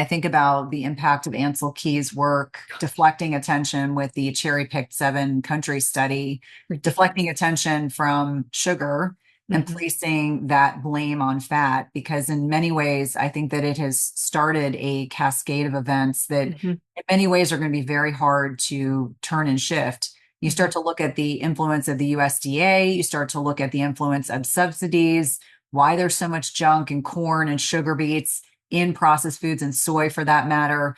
I think about the impact of Ansel Keys' work, deflecting attention with the cherry-picked 7 country study, deflecting Ridiculous. attention from sugar and Hmm. placing that blame on fat, because in many ways, I think that it has started a cascade of events that Hmm. in many ways are going to be very hard to turn and shift. You Hmm. start to look at the influence of the USDA, you start to look at the influence of subsidies, why there's so much junk and corn and sugar beets in processed foods and soy for that matter.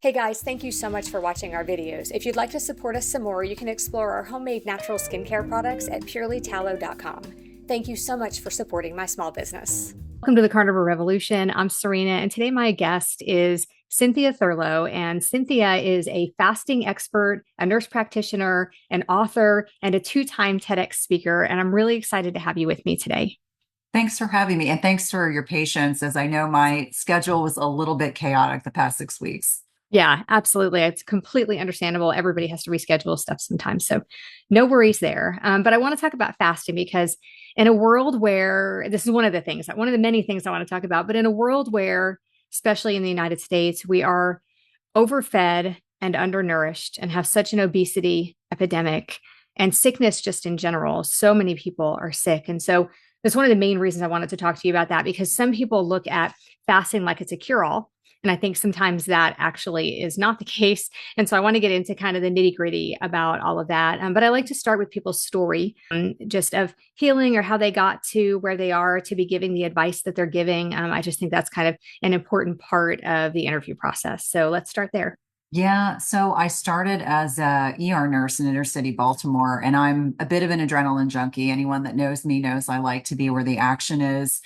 Hey guys, thank you so much for watching our videos. If you'd like to support us some more, you can explore our homemade natural skincare products at purelytallow.com. Thank you so much for supporting my small business. Welcome to the Carnivore Revolution. I'm Serena, and today my guest is Cynthia Thurlow. And Cynthia is a fasting expert, a nurse practitioner, an author, and a 2-time TEDx speaker. And I'm really excited to have you with me today. Thanks for having me, and thanks for your patience, as I know my schedule was a little bit chaotic the past 6 weeks. Yeah, absolutely. It's completely understandable. Everybody has to reschedule stuff sometimes. So, no worries there. But I want to talk about fasting because, in a world where this is one of the things, one of the many things I want to talk about, but in a world where, especially in the United States, we are overfed and undernourished and have such an obesity epidemic and sickness just in general. So many people are sick. And so, that's one of the main reasons I wanted to talk to you about that because some people look at fasting like it's a cure all. And I think sometimes that actually is not the case. And so I want to get into kind of the nitty gritty about all of that. But I like to start with people's story, just of healing or how they got to where they are to be giving the advice that they're giving. I just think that's kind of an important part of the interview process. So let's start there. Yeah, so I started as a ER nurse in inner city Baltimore, and I'm a bit of an adrenaline junkie. Anyone that knows me knows I like to be where the action is.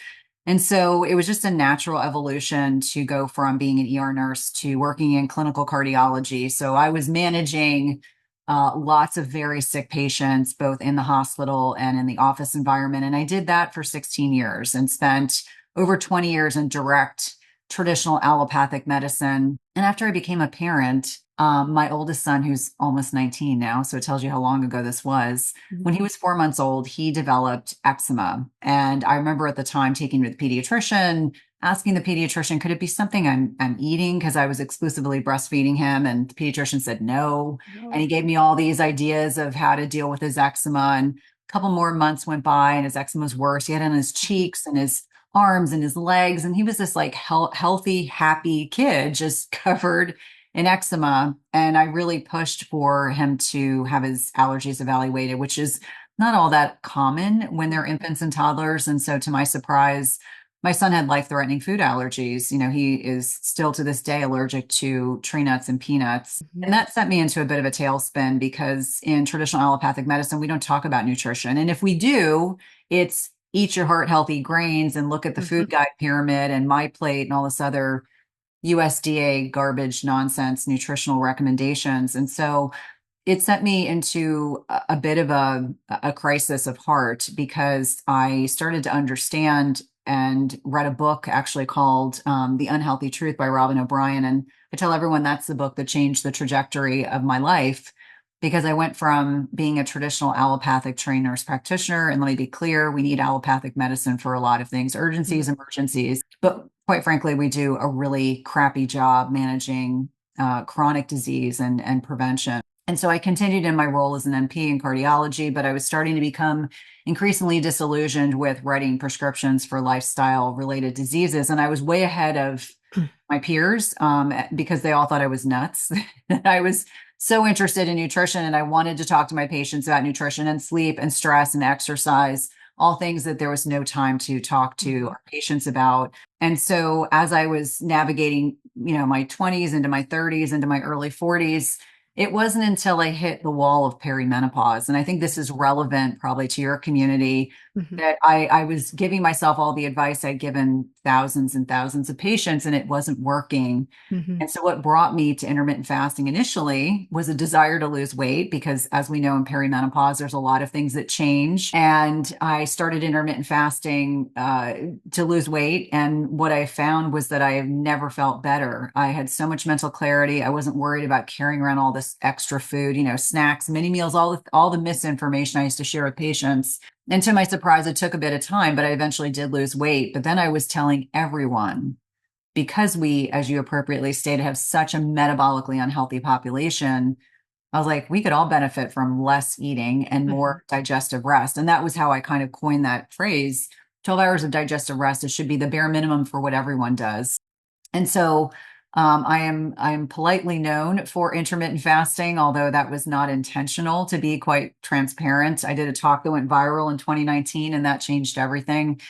And so it was just a natural evolution to go from being an ER nurse to working in clinical cardiology. So I was managing lots of very sick patients, both in the hospital and in the office environment. And I did that for 16 years and spent over 20 years in direct traditional allopathic medicine. And after I became a parent, my oldest son, who's almost 19 now, so it tells you how long ago this was, when he was 4 months old, he developed eczema. And I remember at the time taking him to the pediatrician, asking the pediatrician, could it be something I'm eating? Because I was exclusively breastfeeding him. And the pediatrician said no. And he No. gave me all these ideas of how to deal with his eczema. And a couple more months went by and his eczema was worse. He had it on his cheeks and his arms and his legs. And he was this like healthy, happy kid, just covered in eczema. And I really pushed for him to have his allergies evaluated, which is not all that common when they're infants and toddlers. And so, to my surprise, my son had life-threatening food allergies. You know, he is still to this day allergic to tree nuts and peanuts. And Mhm. that sent me into a bit of a tailspin because in traditional allopathic medicine, we don't talk about nutrition. And if we do, it's eat your heart healthy grains and look at the Mhm. food guide pyramid and my plate and all this other USDA garbage nonsense nutritional recommendations. And so it sent me into a bit of a crisis of heart because I started to understand and read a book actually called The Unhealthy Truth by Robin O'Brien. And I tell everyone that's the book that changed the trajectory of my life because I went from being a traditional allopathic trained nurse practitioner. And let me be clear, we need allopathic medicine for a lot of things, urgencies, emergencies. But quite frankly, we do a really crappy job managing chronic disease and prevention. And so I continued in my role as an NP in cardiology, but I was starting to become increasingly disillusioned with writing prescriptions for lifestyle related diseases. And I was way ahead of my peers because they all thought I was nuts. I was so interested in nutrition and I wanted to talk to my patients about nutrition and sleep and stress and exercise, all things that there was no time to talk to Mhm. our patients about. And so as I was navigating, my 20s into my 30s into my early 40s, it wasn't until I hit the wall of perimenopause. And I think this is relevant probably to your community Mhm. that I was giving myself all the advice I'd given thousands and thousands of patients, and it wasn't working. Mhm. And so, what brought me to intermittent fasting initially was a desire to lose weight because, as we know, in perimenopause, there's a lot of things that change. And I started intermittent fasting to lose weight. And what I found was that I have never felt better. I had so much mental clarity. I wasn't worried about carrying around all this extra food, snacks, mini meals, all the misinformation I used to share with patients. And to my surprise, it took a bit of time, but I eventually did lose weight. But then I was telling everyone, because we, as you appropriately stated, have such a metabolically unhealthy population, I was like, we could all benefit from less eating and Mhm. more digestive rest. And that was how I kind of coined that phrase. 12 hours of digestive rest, it should be the bare minimum for what everyone does. And so I am politely known for intermittent fasting, although that was not intentional, to be quite transparent. I did a talk that went viral in 2019, and that changed everything.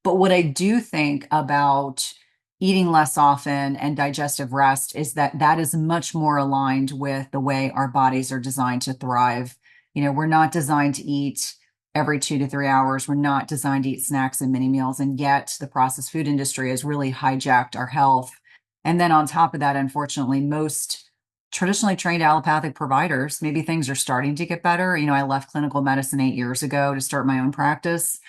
But what I do think about eating less often and digestive rest is that that is much more aligned with the way our bodies are designed to thrive. We're not designed to eat every 2 to 3 hours. We're not designed to eat snacks and mini meals. And yet the processed food industry has really hijacked our health. And then on top of that, unfortunately, most traditionally trained allopathic providers, maybe things are starting to get better. I left clinical medicine 8 years ago to start my own practice.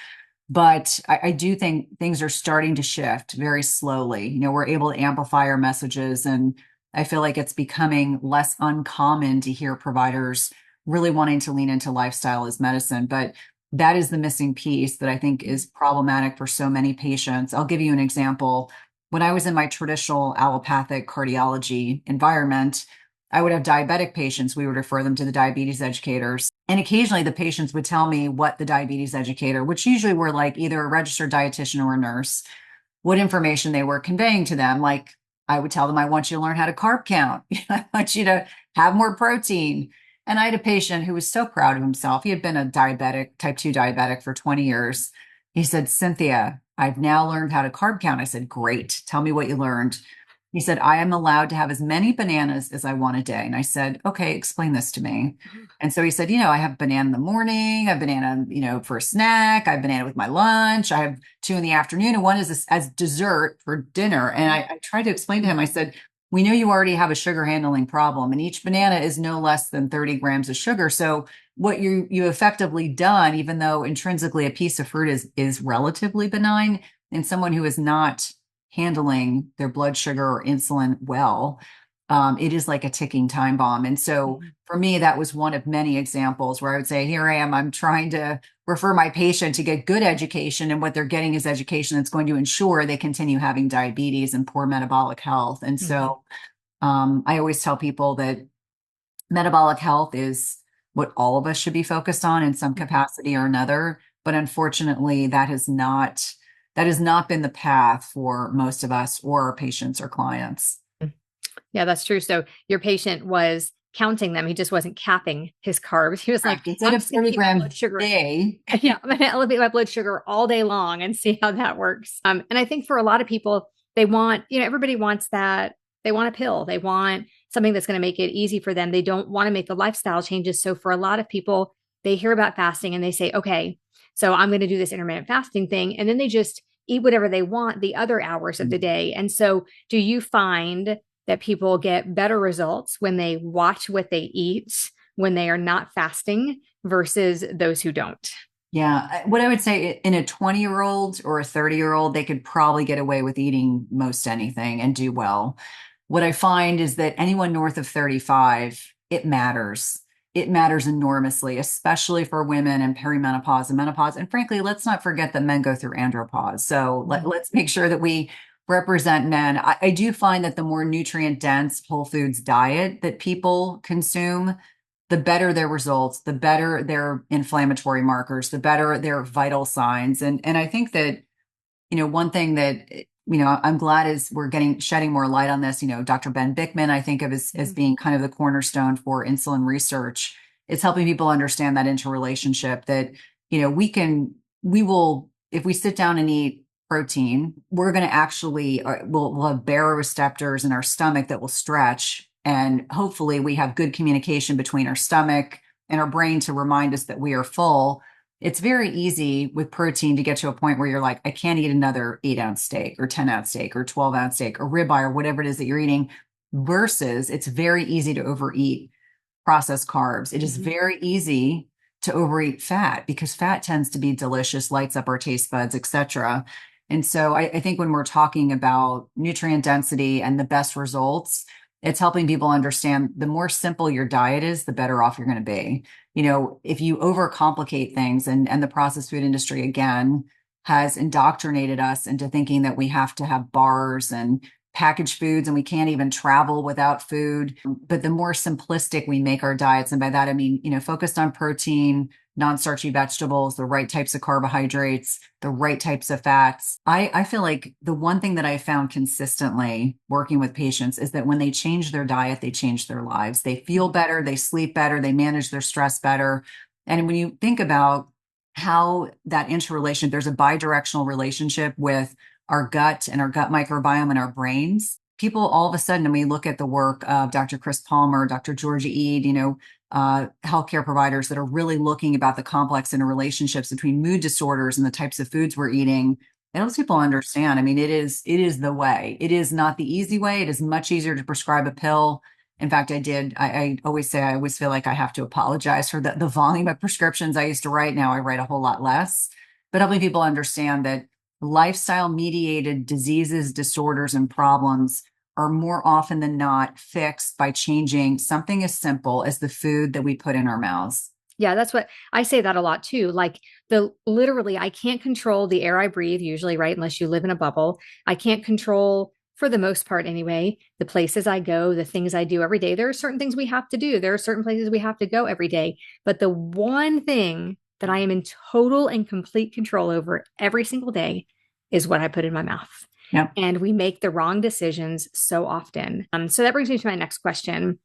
But I do think things are starting to shift very slowly. We're able to amplify our messages, and I feel like it's becoming less uncommon to hear providers really wanting to lean into lifestyle as medicine. But that is the missing piece that I think is problematic for so many patients. I'll give you an example. When I was in my traditional allopathic cardiology environment, I would have diabetic patients. We would refer them to the diabetes educators. And occasionally the patients would tell me what the diabetes educator, which usually were like either a registered dietitian or a nurse, what information they were conveying to them. Like I would tell them, I want you to learn how to carb count. I want you to have more protein. And I had a patient who was so proud of himself. He had been a diabetic, type 2 diabetic for 20 years. He said, Cynthia, I've now learned how to carb count. I said, great. Tell me what you learned. He said, I am allowed to have as many bananas as I want a day. And I said, okay, explain this to me. And so he said, I have banana in the morning, I have banana, for a snack, I have banana with my lunch, I have two in the afternoon, and one is as dessert for dinner. And I tried to explain to him, I said, we know you already have a sugar handling problem, and each banana is no less than 30 grams of sugar. So what you effectively done, even though intrinsically a piece of fruit is relatively benign, in someone who is not handling their blood sugar or insulin well, it is like a ticking time bomb. And so Mhm. for me, that was one of many examples where I would say, here I am, I'm trying to refer my patient to get good education, and what they're getting is education that's going to ensure they continue having diabetes and poor metabolic health. And Mhm. so I always tell people that metabolic health is what all of us should be focused on in some Mhm. capacity or another. But unfortunately, that has not been the path for most of us or our patients or clients. Yeah, that's true. So your patient was counting them. He just wasn't capping his carbs. He was like, Correct. Instead I'm of just going to 30 keep my grams blood a sugar. day. Yeah, I'm going to elevate my blood sugar all day long and see how that works. And I think for a lot of people, they want, everybody wants that. They want a pill. They want something that's going to make it easy for them. They don't want to make the lifestyle changes. So for a lot of people, they hear about fasting and they say, okay, so I'm going to do this intermittent fasting thing. And then they just eat whatever they want the other hours of the day. And so do you find that people get better results when they watch what they eat when they are not fasting versus those who don't? Yeah. What I would say in a 20-year-old or a 30-year-old, they could probably get away with eating most anything and do well. What I find is that anyone north of 35, it matters. It matters enormously, especially for women in perimenopause and menopause. And frankly, let's not forget that men go through andropause. So let's make sure that we represent men. I do find that the more nutrient dense whole foods diet that people consume, the better their results, the better their inflammatory markers, the better their vital signs. And I think that, one thing that, I'm glad is we're getting shedding more light on this. Dr. Ben Bickman, I think of as Mhm. being kind of the cornerstone for insulin research. It's helping people understand that interrelationship that, we will, if we sit down and eat protein, we're going to actually, we'll have baroreceptors in our stomach that will stretch. And hopefully we have good communication between our stomach and our brain to remind us that we are full. It's very easy with protein to get to a point where you're like, I can't eat another 8-ounce steak or 10-ounce steak or 12-ounce steak or ribeye or whatever it is that you're eating, versus it's very easy to overeat processed carbs. It is Mhm. very easy to overeat fat because fat tends to be delicious, lights up our taste buds, etc. And so I think when we're talking about nutrient density and the best results, it's helping people understand the more simple your diet is, the better off you're going to be. If you overcomplicate things, and the processed food industry, again, has indoctrinated us into thinking that we have to have bars and packaged foods and we can't even travel without food. But the more simplistic we make our diets, and by that I mean, focused on protein, non-starchy vegetables, the right types of carbohydrates, the right types of fats. I feel like the one thing that I found consistently working with patients is that when they change their diet, they change their lives. They feel better, they sleep better, they manage their stress better. And when you think about how that interrelation, there's a bidirectional relationship with our gut and our gut microbiome and our brains. People all of a sudden, and we look at the work of Dr. Chris Palmer, Dr. Georgia Ede, healthcare providers that are really looking about the complex interrelationships between mood disorders and the types of foods we're eating. It helps people understand. I mean, it is the way. It is not the easy way. It is much easier to prescribe a pill. In fact, I always say, I always feel like I have to apologize for the volume of prescriptions I used to write. Now I write a whole lot less, but helping people understand that lifestyle mediated diseases, disorders, and problems are more often than not fixed by changing something as simple as the food that we put in our mouths. Yeah, that's what I say that a lot too. Like the literally, I can't control the air I breathe, usually, right? Unless you live in a bubble. I can't control, for the most part anyway, the places I go, the things I do every day. There are certain things we have to do. There are certain places we have to go every day. But the one thing that I am in total and complete control over every single day is what I put in my mouth. Yep. And we make the wrong decisions so often. So that brings me to my next question.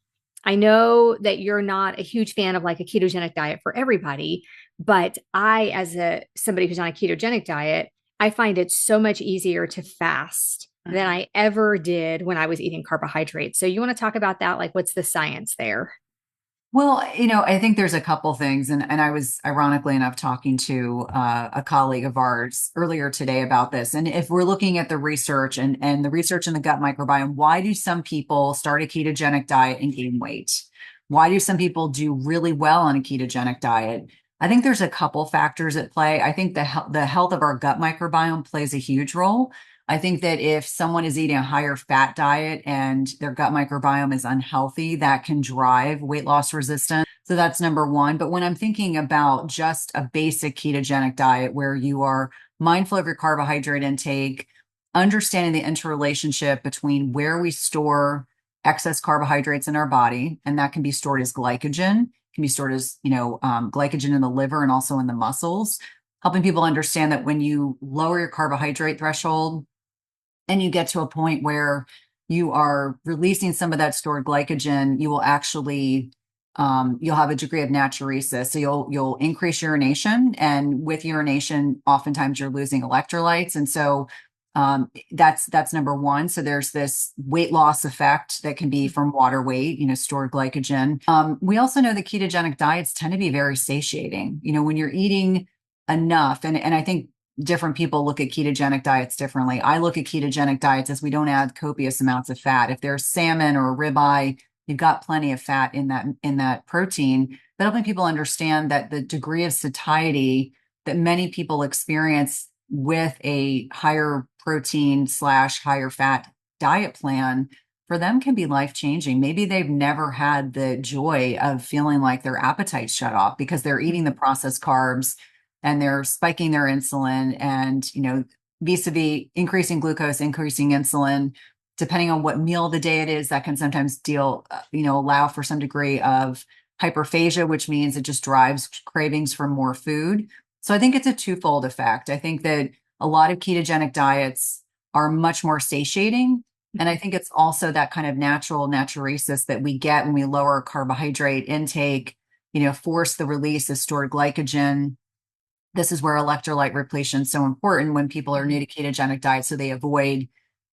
I know that you're not a huge fan of like a ketogenic diet for everybody, but I, as somebody who's on a ketogenic diet, I find it so much easier to fast than I ever did when I was eating carbohydrates. So you want to talk about that? Like, what's the science there? Well, I think there's a couple things, and I was ironically enough talking to a colleague of ours earlier today about this. And if we're looking at the research and the research in the gut microbiome, why do some people start a ketogenic diet and gain weight? Why do some people do really well on a ketogenic diet? I think there's a couple factors at play. I think the health of our gut microbiome plays a huge role. I think that if someone is eating a higher fat diet and their gut microbiome is unhealthy, that can drive weight loss resistance. So that's number one. But when I'm thinking about just a basic ketogenic diet where you are mindful of your carbohydrate intake, understanding the interrelationship between where we store excess carbohydrates in our body, and that can be stored as glycogen, can be stored as, glycogen in the liver and also in the muscles, helping people understand that when you lower your carbohydrate threshold, and you get to a point where you are releasing some of that stored glycogen, you will actually you'll have a degree of natriuresis. So you'll increase urination, and with urination, oftentimes you're losing electrolytes, and so that's number one. So there's this weight loss effect that can be from water weight, stored glycogen. We also know that ketogenic diets tend to be very satiating. When you're eating enough, and I think different people look at ketogenic diets differently. I look at ketogenic diets as we don't add copious amounts of fat. If there's salmon or a ribeye, you've got plenty of fat in that protein. But helping people understand that the degree of satiety that many people experience with a higher protein / higher fat diet plan for them can be life changing. Maybe they've never had the joy of feeling like their appetite shut off because they're eating the processed carbs and they're spiking their insulin, and vis-a-vis increasing glucose, increasing insulin, depending on what meal of the day it is, that can sometimes allow for some degree of hyperphagia, which means it just drives cravings for more food. So I think it's a twofold effect. I think that a lot of ketogenic diets are much more satiating, and I think it's also that kind of natural natriuresis that we get when we lower carbohydrate intake, force the release of stored glycogen. This is where electrolyte repletion is so important when people are new to ketogenic diet, so they avoid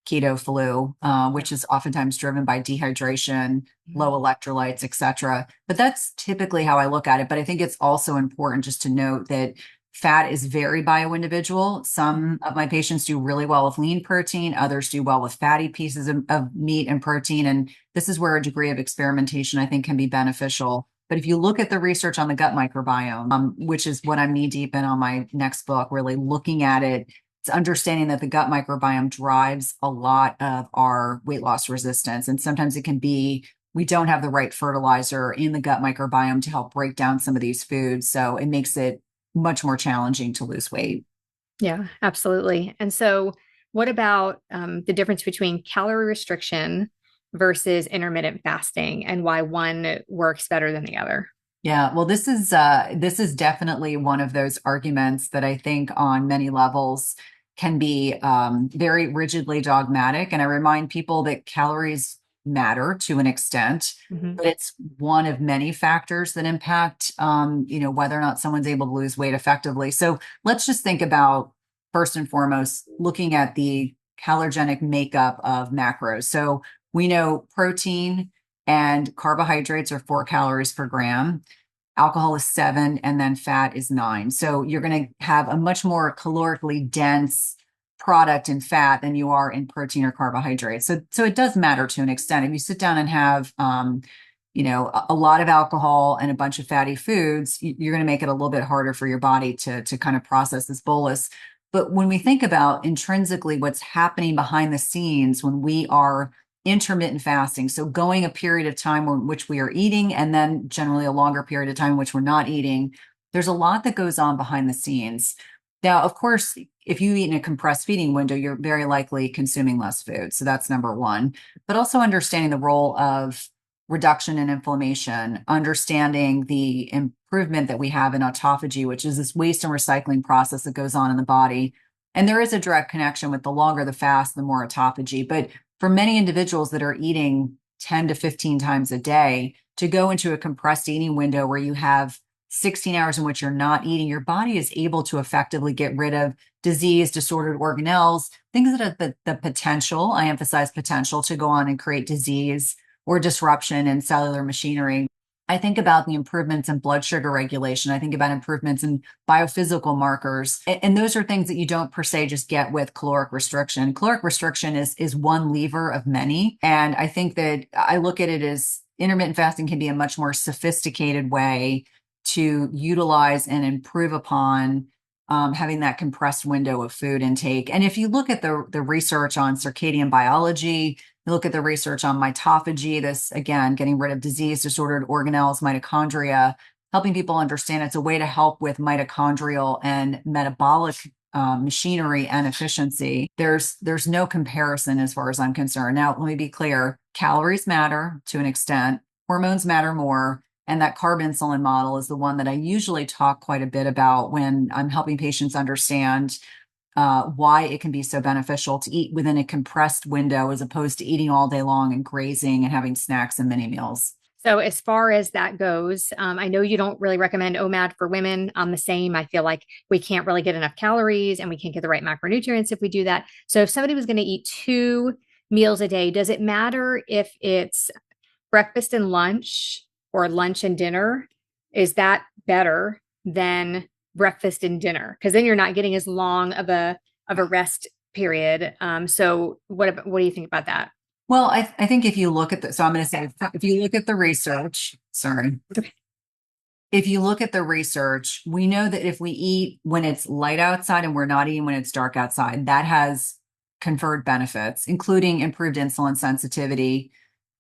keto flu, which is oftentimes driven by dehydration, low electrolytes, etc. But that's typically how I look at it. But I think it's also important just to note that fat is very bio-individual. Some of my patients do really well with lean protein, others do well with fatty pieces of meat and protein. And this is where a degree of experimentation, I think, can be beneficial. But if you look at the research on the gut microbiome, which is what I'm knee deep in on my next book, really looking at it, It's understanding that the gut microbiome drives a lot of our weight loss resistance. And sometimes it can be we don't have the right fertilizer in the gut microbiome to help break down some of these foods. So it makes it much more challenging to lose weight. Yeah, absolutely. And so, what about the difference between calorie restriction versus intermittent fasting and why one works better than the other? Yeah, well, this is definitely one of those arguments that I think on many levels can be very rigidly dogmatic. And I remind people that calories matter to an extent, Mhm. but it's one of many factors that impact, whether or not someone's able to lose weight effectively. So let's just think about first and foremost looking at the calorigenic makeup of macros. So we know protein and carbohydrates are 4 calories per gram, alcohol is 7, and then fat is 9. So you're going to have a much more calorically dense product in fat than you are in protein or carbohydrates. So it does matter to an extent. If you sit down and have, a lot of alcohol and a bunch of fatty foods, you're going to make it a little bit harder for your body to kind of process this bolus. But when we think about intrinsically what's happening behind the scenes when we are intermittent fasting, so going a period of time in which we are eating and then generally a longer period of time in which we're not eating, there's a lot that goes on behind the scenes. Now, of course, if you eat in a compressed feeding window, you're very likely consuming less food. So that's number one. But also understanding the role of reduction in inflammation, understanding the improvement that we have in autophagy, which is this waste and recycling process that goes on in the body. And there is a direct connection with the longer the fast, the more autophagy. But for many individuals that are eating 10 to 15 times a day, to go into a compressed eating window where you have 16 hours in which you're not eating, your body is able to effectively get rid of disease, disordered organelles, things that have the potential, I emphasize potential, to go on and create disease or disruption in cellular machinery. I think about the improvements in blood sugar regulation. I think about improvements in biophysical markers. And those are things that you don't per se just get with caloric restriction. Caloric restriction is one lever of many. And I think that I look at it as intermittent fasting can be a much more sophisticated way to utilize and improve upon having that compressed window of food intake. And if you look at the research on circadian biology, you look at the research on mitophagy, this again, getting rid of disease, disordered organelles, mitochondria, helping people understand it's a way to help with mitochondrial and metabolic machinery and efficiency. There's no comparison as far as I'm concerned. Now, let me be clear. Calories matter to an extent. Hormones matter more. And that carb insulin model is the one that I usually talk quite a bit about when I'm helping patients understand why it can be so beneficial to eat within a compressed window as opposed to eating all day long and grazing and having snacks and mini meals. So, as far as that goes, I know you don't really recommend OMAD for women. I'm the same. I feel like we can't really get enough calories and we can't get the right macronutrients if we do that. So, if somebody was going to eat 2 meals a day, does it matter if it's breakfast and lunch or lunch and dinner? Is that better than breakfast and dinner? Because then you're not getting as long of a rest period. So, what do you think about that? Well, I think if you look at the, so I'm going to say, if you look at the research, sorry, Okay. if you look at the research, we know that if we eat when it's light outside and we're not eating when it's dark outside, that has conferred benefits, including improved insulin sensitivity.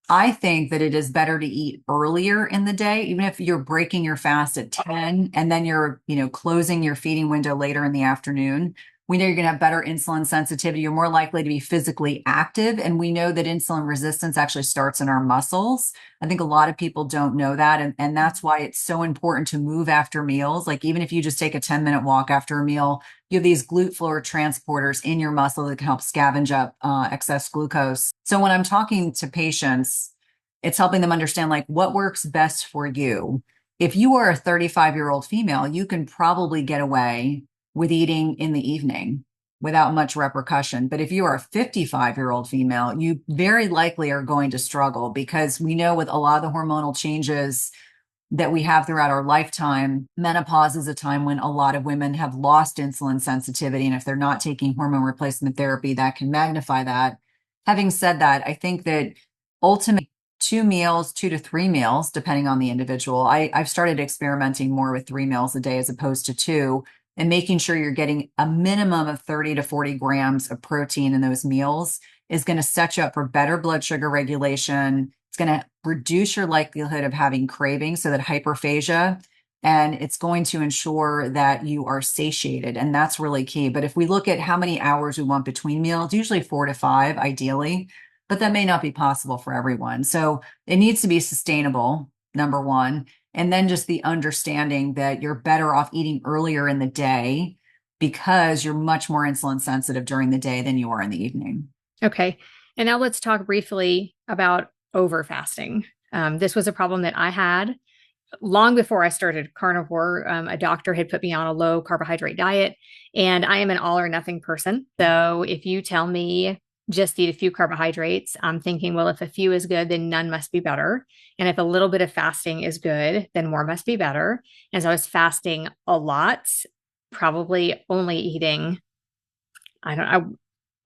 I think that it is better to eat earlier in the day, even if you're breaking your fast at 10 and then you're, closing your feeding window later in the afternoon. We know you're going to have better insulin sensitivity. You're more likely to be physically active. And we know that insulin resistance actually starts in our muscles. I think a lot of people don't know that. And that's why it's so important to move after meals. Like even if you just take a 10-minute walk after a meal, you have these GLUT floor transporters in your muscle that can help scavenge up excess glucose. So when I'm talking to patients, it's helping them understand like what works best for you. If you are a 35-year-old female, you can probably get away with eating in the evening without much repercussion. But if you are a 55-year-old female, you very likely are going to struggle because we know with a lot of the hormonal changes that we have throughout our lifetime, menopause is a time when a lot of women have lost insulin sensitivity. And if they're not taking hormone replacement therapy, that can magnify that. Having said that, I think that ultimately 2 meals, 2 to 3 meals, depending on the individual. I've started experimenting more with 3 meals a day as opposed to two. and making sure you're getting a minimum of 30 to 40 grams of protein in those meals is going to set you up for better blood sugar regulation. It's going to reduce your likelihood of having cravings, so that hyperphagia, and it's going to ensure that you are satiated. And that's really key. But if we look at how many hours we want between meals, usually 4 to 5, ideally, but that may not be possible for everyone. So it needs to be sustainable, number one. And then just the understanding that you're better off eating earlier in the day because you're much more insulin sensitive during the day than you are in the evening. Okay. And now let's talk briefly about over fasting. This was a problem that I had long before I started carnivore. A doctor had put me on a low carbohydrate diet, and I am an all or nothing person. So if you tell me just eat a few carbohydrates, I'm thinking, well, if a few is good, then none must be better. And if a little bit of fasting is good, then more must be better. And so I was fasting a lot, probably only eating, I don't know,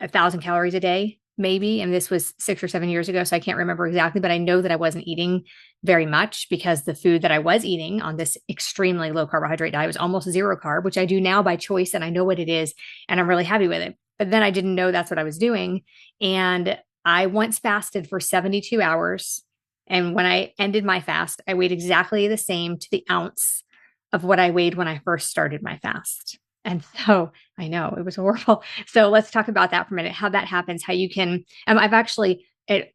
1,000 calories a day, maybe. And this was 6 or 7 years ago. So I can't remember exactly, but I know that I wasn't eating very much because the food that I was eating on this extremely low carbohydrate diet was almost zero carb, which I do now by choice. And I know what it is. And I'm really happy with it. But then I didn't know that's what I was doing. And I once fasted for 72 hours. And when I ended my fast, I weighed exactly the same to the ounce of what I weighed when I first started my fast. And so I know it was horrible. So let's talk about that for a minute, how that happens, how you can, I've actually,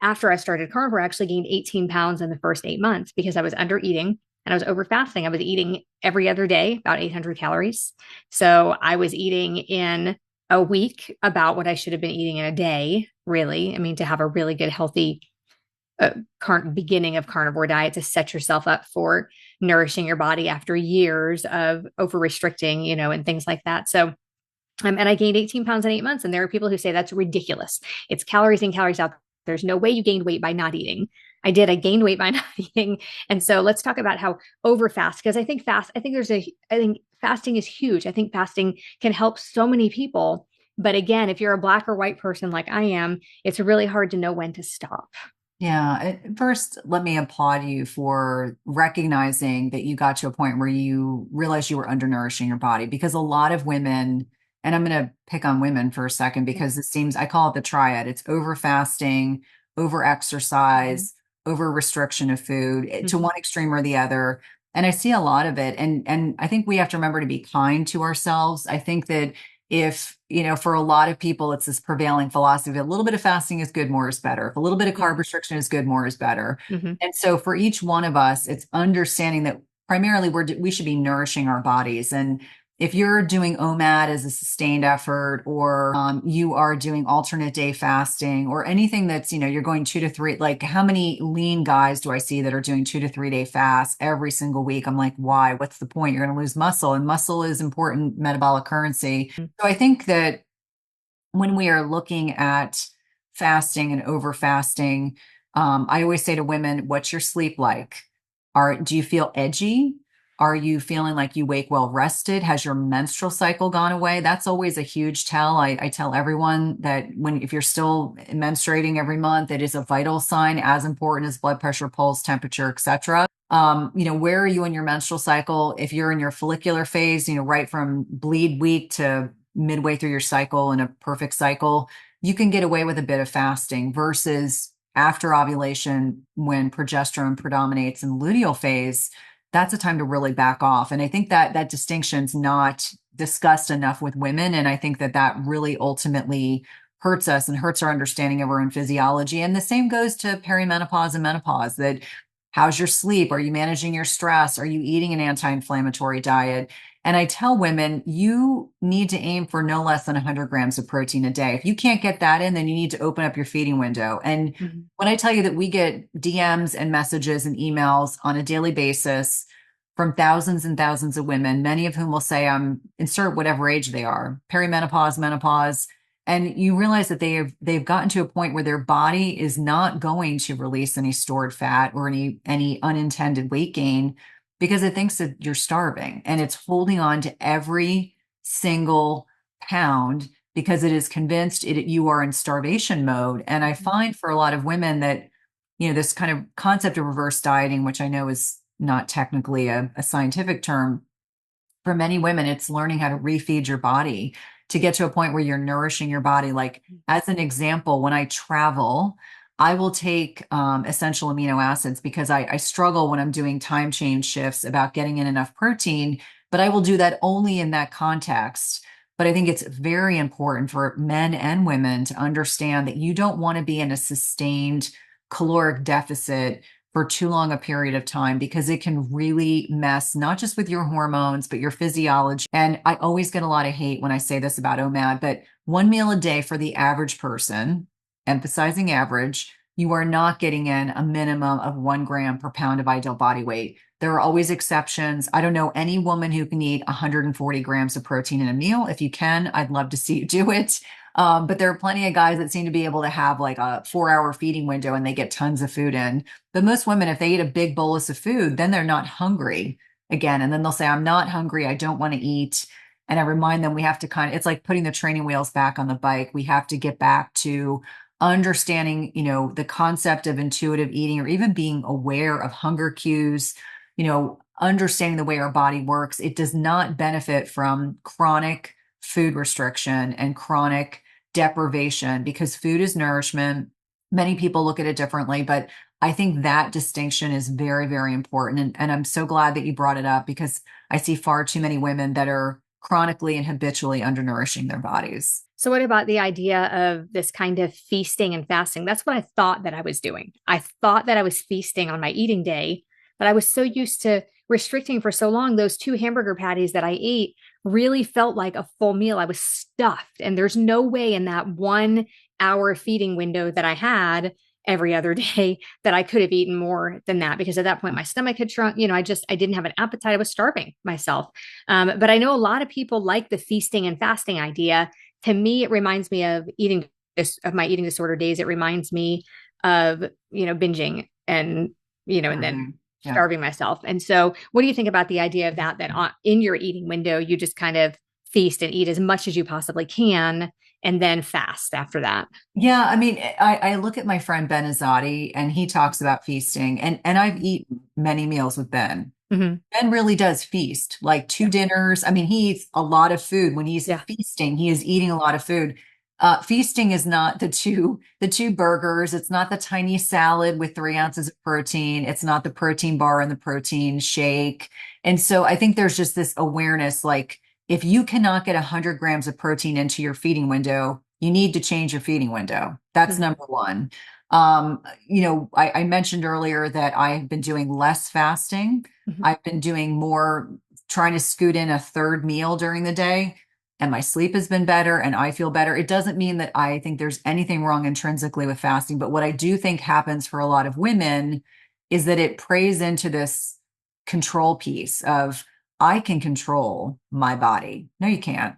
after I started carnivore, I actually gained 18 pounds in the first 8 months because I was under eating and I was over fasting. I was eating every other day, about 800 calories. So I was eating in a week about what I should have been eating in a day, really. I mean, to have a really good, healthy beginning of carnivore diet to set yourself up for nourishing your body after years of over restricting, and things like that. So, and I gained 18 pounds in 8 months. And there are people who say that's ridiculous. It's calories in, calories out. There's no way you gained weight by not eating. I did. I gained weight by not eating. And so let's talk about how over fast, because I think fasting is huge. I think fasting can help so many people. But again, if you're a black or white person like I am, it's really hard to know when to stop. Yeah. First, let me applaud you for recognizing that you got to a point where you realized you were undernourishing your body, because a lot of women, and I'm going to pick on women for a second because I call it the triad. It's over fasting, over exercise, over restriction of food, to one extreme or the other. And I see a lot of it. And I think we have to remember to be kind to ourselves. I think that if, for a lot of people, it's this prevailing philosophy, a little bit of fasting is good, more is better. If a little bit of carb restriction is good, more is better. Mm-hmm. And so for each one of us, it's understanding that primarily we should be nourishing our bodies. And if you're doing OMAD as a sustained effort, or you are doing alternate day fasting, or anything that's, you're going 2 to 3, like how many lean guys do I see that are doing 2 to 3 day fasts every single week? I'm like, why? What's the point? You're going to lose muscle, and muscle is important metabolic currency. So I think that when we are looking at fasting and over fasting, I always say to women, what's your sleep like? Do you feel edgy? Are you feeling like you wake well rested? Has your menstrual cycle gone away? That's always a huge tell. I tell everyone that if you're still menstruating every month, it is a vital sign, as important as blood pressure, pulse, temperature, etc. Where are you in your menstrual cycle? If you're in your follicular phase, right from bleed week to midway through your cycle in a perfect cycle, you can get away with a bit of fasting, versus after ovulation, when progesterone predominates in the luteal phase. That's a time to really back off. And I think that distinction's not discussed enough with women. And I think that really ultimately hurts us and hurts our understanding of our own physiology. And the same goes to perimenopause and menopause. That how's your sleep? Are you managing your stress? Are you eating an anti-inflammatory diet? And I tell women, you need to aim for no less than 100 grams of protein a day. If you can't get that in, then you need to open up your feeding window. And when I tell you that we get DMs and messages and emails on a daily basis from thousands and thousands of women, many of whom will say, insert whatever age they are, perimenopause, menopause, and you realize that they've gotten to a point where their body is not going to release any stored fat or any unintended weight gain, because it thinks that you're starving, and it's holding on to every single pound because it is convinced you are in starvation mode. And I find for a lot of women that, this kind of concept of reverse dieting, which I know is not technically a scientific term, for many women, it's learning how to refeed your body to get to a point where you're nourishing your body. Like, as an example, when I travel, I will take essential amino acids because I struggle when I'm doing time change shifts about getting in enough protein, but I will do that only in that context. But I think it's very important for men and women to understand that you don't want to be in a sustained caloric deficit for too long a period of time because it can really mess not just with your hormones, but your physiology. And I always get a lot of hate when I say this about OMAD, but one meal a day for the average person, emphasizing average, you are not getting in a minimum of 1 gram per pound of ideal body weight. There are always exceptions. I don't know any woman who can eat 140 grams of protein in a meal. If you can, I'd love to see you do it. But there are plenty of guys that seem to be able to have like a 4 hour feeding window and they get tons of food in. But most women, if they eat a big bolus of food, then they're not hungry again. And then they'll say, I'm not hungry. I don't want to eat. And I remind them we have to it's like putting the training wheels back on the bike. We have to get back to understanding, the concept of intuitive eating or even being aware of hunger cues, understanding the way our body works. It does not benefit from chronic food restriction and chronic deprivation because food is nourishment. Many people look at it differently, but I think that distinction is very, very important. And I'm so glad that you brought it up because I see far too many women that are chronically and habitually undernourishing their bodies. So what about the idea of this kind of feasting and fasting? That's what I thought that I was doing. I thought that I was feasting on my eating day, but I was so used to restricting for so long. Those 2 hamburger patties that I ate really felt like a full meal. I was stuffed. And there's no way in that 1 hour feeding window that I had every other day that I could have eaten more than that because at that point my stomach had shrunk. I didn't have an appetite. I was starving myself. But I know a lot of people like the feasting and fasting idea. To me, it reminds me of my eating disorder days. It reminds me of, binging and then Yeah. starving myself. And so what do you think about the idea of that in your eating window, you just kind of feast and eat as much as you possibly can and then fast after that? Yeah, I mean, I look at my friend Ben Azadi and he talks about feasting and I've eaten many meals with Ben. Mm-hmm. Ben really does feast, like 2 dinners. I mean, he eats a lot of food. When he's Yeah. feasting, he is eating a lot of food. Feasting is not the two burgers. It's not the tiny salad with 3 ounces of protein. It's not the protein bar and the protein shake. And so I think there's just this awareness, like if you cannot get 100 grams of protein into your feeding window, you need to change your feeding window. That's Mm-hmm. number one. I mentioned earlier that I've been doing less fasting. Mm-hmm. I've been doing more, trying to scoot in a third meal during the day, and my sleep has been better and I feel better. It doesn't mean that I think there's anything wrong intrinsically with fasting, but what I do think happens for a lot of women is that it preys into this control piece of, I can control my body. No, you can't.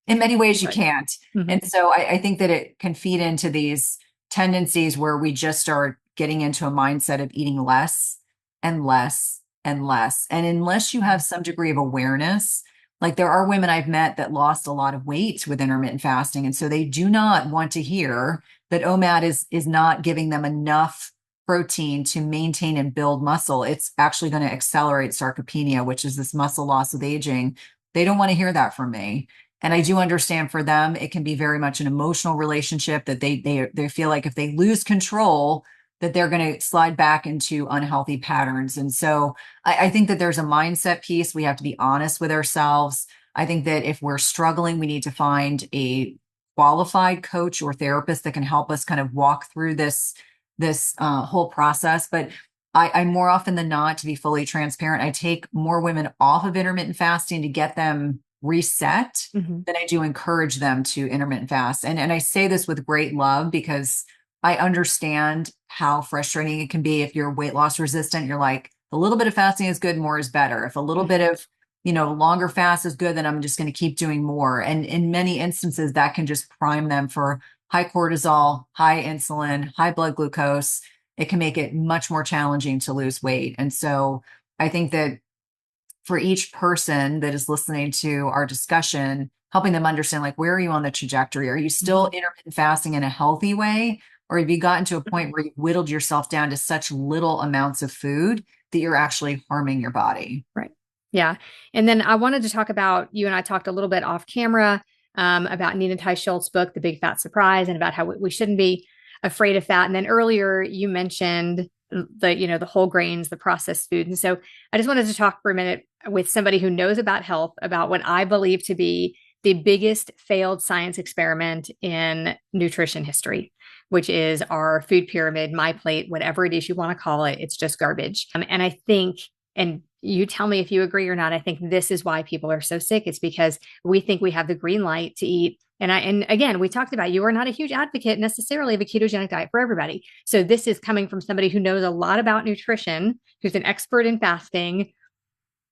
In many ways, you Right. can't. Mm-hmm. And so I think that it can feed into these tendencies where we just start getting into a mindset of eating less and less and less. And unless you have some degree of awareness, like there are women I've met that lost a lot of weight with intermittent fasting. And so they do not want to hear that OMAD is not giving them enough protein to maintain and build muscle. It's actually going to accelerate sarcopenia, which is this muscle loss with aging. They don't want to hear that from me. And I do understand for them, it can be very much an emotional relationship that they feel like if they lose control, that they're going to slide back into unhealthy patterns. And so I think that there's a mindset piece. We have to be honest with ourselves. I think that if we're struggling, we need to find a qualified coach or therapist that can help us kind of walk through this whole process. But I more often than not, to be fully transparent, I take more women off of intermittent fasting to get them reset Mm-hmm. than I do encourage them to intermittent fast. And I say this with great love because I understand how frustrating it can be if you're weight loss resistant. You're like, a little bit of fasting is good, more is better. If a little bit of, longer fast is good, then I'm just going to keep doing more. And in many instances, that can just prime them for high cortisol, high insulin, high blood glucose. It can make it much more challenging to lose weight. And so I think that for each person that is listening to our discussion, helping them understand, like, where are you on the trajectory? Are you still intermittent fasting in a healthy way? Or have you gotten to a point where you've whittled yourself down to such little amounts of food that you're actually harming your body? Right. Yeah. And then I wanted to talk about, you and I talked a little bit off camera about Nina Ty Schultz's book, The Big Fat Surprise, and about how we shouldn't be afraid of fat. And then earlier you mentioned the whole grains, the processed food. And so I just wanted to talk for a minute with somebody who knows about health, about what I believe to be the biggest failed science experiment in nutrition history, which is our food pyramid, my plate, whatever it is you want to call it. It's just garbage. And I think, and you tell me if you agree or not, I think this is why people are so sick. It's because we think we have the green light to eat. And again, we talked about, you are not a huge advocate necessarily of a ketogenic diet for everybody. So this is coming from somebody who knows a lot about nutrition, who's an expert in fasting.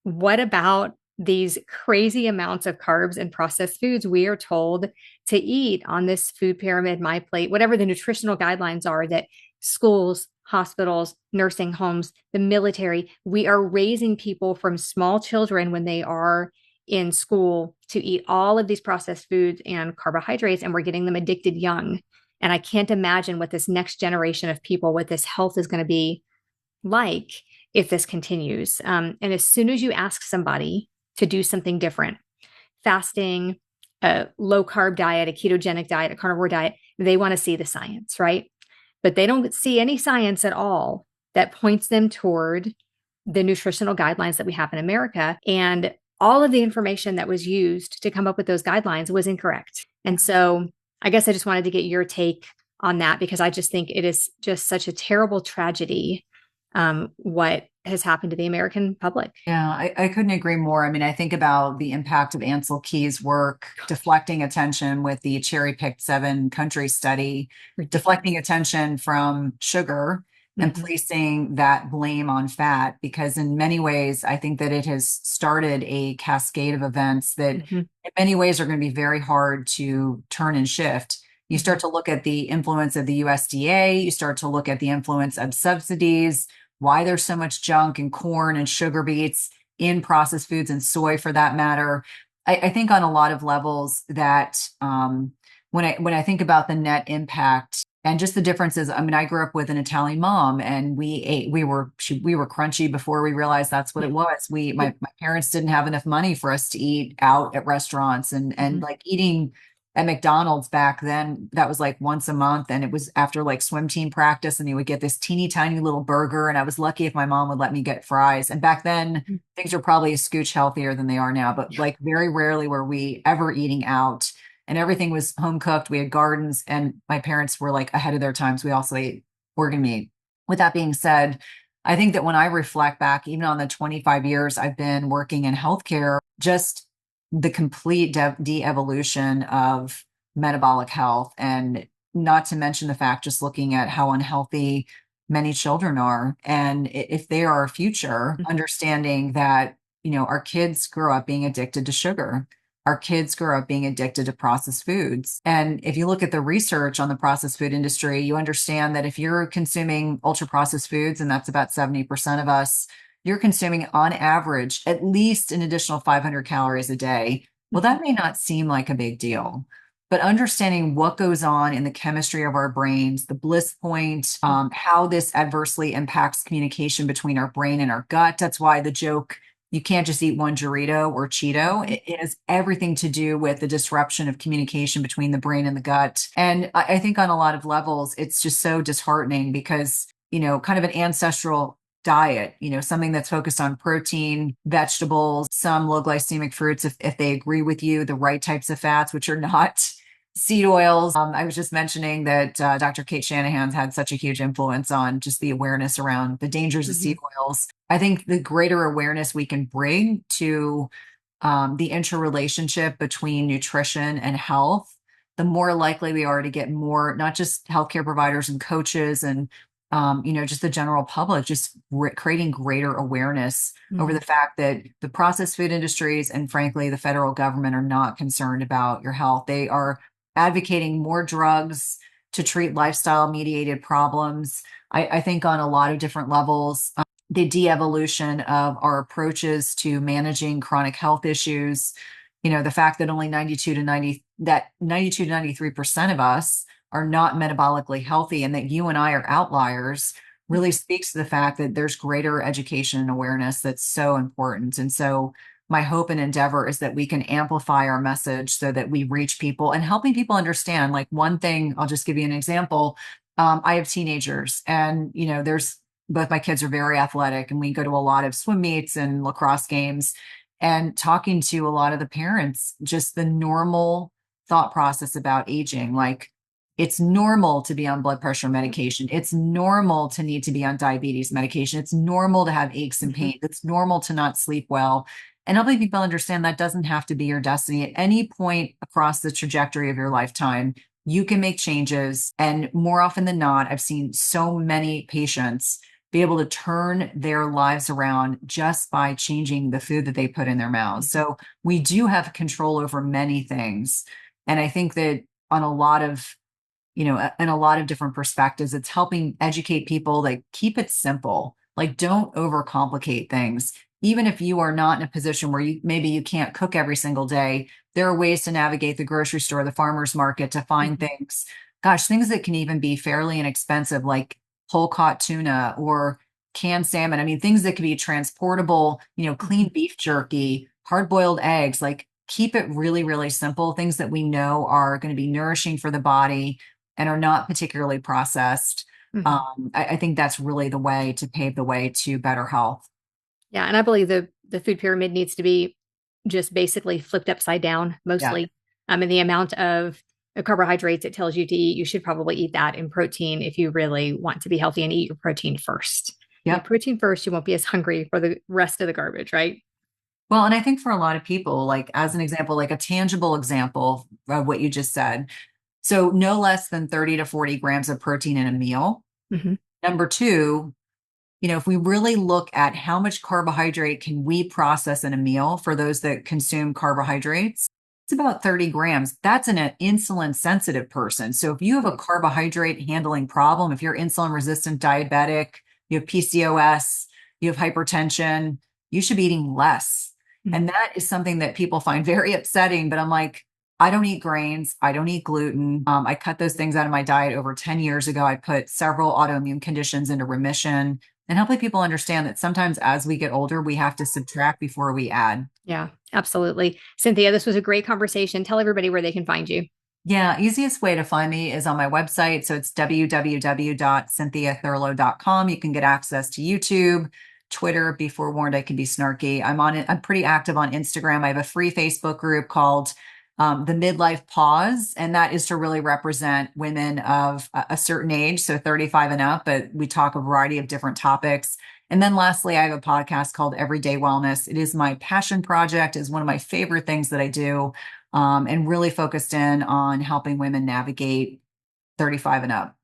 What about these crazy amounts of carbs and processed foods we are told to eat on this food pyramid, my plate, whatever the nutritional guidelines are that schools, hospitals, nursing homes, the military, we are raising people from small children when they are in school to eat all of these processed foods and carbohydrates, and we're getting them addicted young. And I can't imagine what this next generation of people, what this health is going to be like if this continues. And as soon as you ask somebody to do something different, fasting, a low carb diet, a ketogenic diet, a carnivore diet, they want to see the science, right? But they don't see any science at all that points them toward the nutritional guidelines that we have in America. And all of the information that was used to come up with those guidelines was incorrect. And so I guess I just wanted to get your take on that, because I just think it is just such a terrible tragedy, what has happened to the American public. Yeah, I couldn't agree more. I mean, I think about the impact of Ansel Keys' work, deflecting attention with the cherry-picked 7 country study, deflecting attention from sugar and Mm-hmm. placing that blame on fat, because in many ways, I think that it has started a cascade of events that Mm-hmm. in many ways are going to be very hard to turn and shift. You Mm-hmm. start to look at the influence of the USDA, you start to look at the influence of subsidies, why there's so much junk and corn and sugar beets in processed foods and soy for that matter. I think on a lot of levels that when I think about the net impact and just the differences, I mean, I grew up with an Italian mom, and we were crunchy before we realized that's what it was. My parents didn't have enough money for us to eat out at restaurants, and Mm-hmm. like eating at McDonald's back then, that was like once a month. And it was after like swim team practice, and you would get this teeny tiny little burger. And I was lucky if my mom would let me get fries. And back then, things were probably a scooch healthier than they are now, but like very rarely were we ever eating out. And everything was home cooked. We had gardens, and my parents were like ahead of their times. We also ate organ meat. With that being said, I think that when I reflect back, even on the 25 years I've been working in healthcare, just the complete de-evolution of metabolic health, and not to mention the fact, just looking at how unhealthy many children are, and if they are our future, understanding that our kids grow up being addicted to sugar, our kids grow up being addicted to processed foods. And if you look at the research on the processed food industry, you understand that if you're consuming ultra processed foods, and that's about 70% of us, you're consuming on average at least an additional 500 calories a day. Well, that may not seem like a big deal, but understanding what goes on in the chemistry of our brains, the bliss point, how this adversely impacts communication between our brain and our gut. That's why the joke, you can't just eat one Dorito or Cheeto. It has everything to do with the disruption of communication between the brain and the gut. And I think on a lot of levels, it's just so disheartening because, kind of an ancestral diet, something that's focused on protein, vegetables, some low glycemic fruits, if they agree with you, the right types of fats, which are not seed oils. I was just mentioning that Dr. Kate Shanahan's had such a huge influence on just the awareness around the dangers of Mm-hmm. seed oils. I think the greater awareness we can bring to the interrelationship between nutrition and health, the more likely we are to get more, not just healthcare providers and coaches and just the general public, just creating greater awareness over Mm-hmm. the fact that the processed food industries and frankly, the federal government are not concerned about your health. They are advocating more drugs to treat lifestyle mediated problems. I think on a lot of different levels, the de-evolution of our approaches to managing chronic health issues, the fact that only 92 to 93% of us are not metabolically healthy, and that you and I are outliers. really speaks to the fact that there's greater education and awareness that's so important. And so my hope and endeavor is that we can amplify our message so that we reach people and helping people understand. Like one thing, I'll just give you an example. I have teenagers, and there's both my kids are very athletic, and we go to a lot of swim meets and lacrosse games. And talking to a lot of the parents, just the normal thought process about aging, like it's normal to be on blood pressure medication. It's normal to need to be on diabetes medication. It's normal to have aches and Mhm. pains. It's normal to not sleep well. And helping people understand that doesn't have to be your destiny. At any point across the trajectory of your lifetime, you can make changes. And more often than not, I've seen so many patients be able to turn their lives around just by changing the food that they put in their mouths. So we do have control over many things. And I think that on a lot of in a lot of different perspectives. It's helping educate people, like keep it simple, like don't overcomplicate things. Even if you are not in a position where maybe you can't cook every single day, there are ways to navigate the grocery store, the farmer's market to find Mhm. things, gosh, things that can even be fairly inexpensive, like whole caught tuna or canned salmon. I mean, things that can be transportable, clean Mhm. beef jerky, hard boiled eggs, like keep it really, really simple, things that we know are going to be nourishing for the body and are not particularly processed. Mhm. I think that's really the way to pave the way to better health. Yeah, and I believe the food pyramid needs to be just basically flipped upside down Yeah. mostly. And the amount of carbohydrates it tells you to eat, you should probably eat that in protein if you really want to be healthy and eat your protein first. Eat Yep. protein first, you won't be as hungry for the rest of the garbage, right? Well, and I think for a lot of people, like as an example, like a tangible example of what you just said. So no less than 30 to 40 grams of protein in a meal. Hmm. Number two, if we really look at how much carbohydrate can we process in a meal for those that consume carbohydrates, it's about 30 grams. That's an insulin sensitive person. So if you have a carbohydrate handling problem, if you're insulin resistant diabetic, you have PCOS, you have hypertension, you should be eating less. And that is something that people find very upsetting. But I'm like, I don't eat grains. I don't eat gluten. I cut those things out of my diet over 10 years ago. I put several autoimmune conditions into remission and helping people understand that sometimes as we get older, we have to subtract before we add. Yeah, absolutely. Cynthia, this was a great conversation. Tell everybody where they can find you. Yeah, easiest way to find me is on my website. So it's www.cynthiathurlow.com. You can get access to YouTube, Twitter. Be forewarned, I can be snarky. I'm on it. I'm pretty active on Instagram. I have a free Facebook group called the Midlife Pause, and that is to really represent women of a certain age, so 35 and up. But we talk a variety of different topics. And then lastly, I have a podcast called Everyday Wellness. It is my passion project, is one of my favorite things that I do, and really focused in on helping women navigate 35 and up.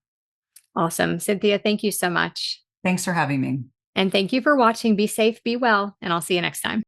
Awesome. Cynthia, thank you so much. Thanks for having me. And thank you for watching. Be safe, be well, and I'll see you next time.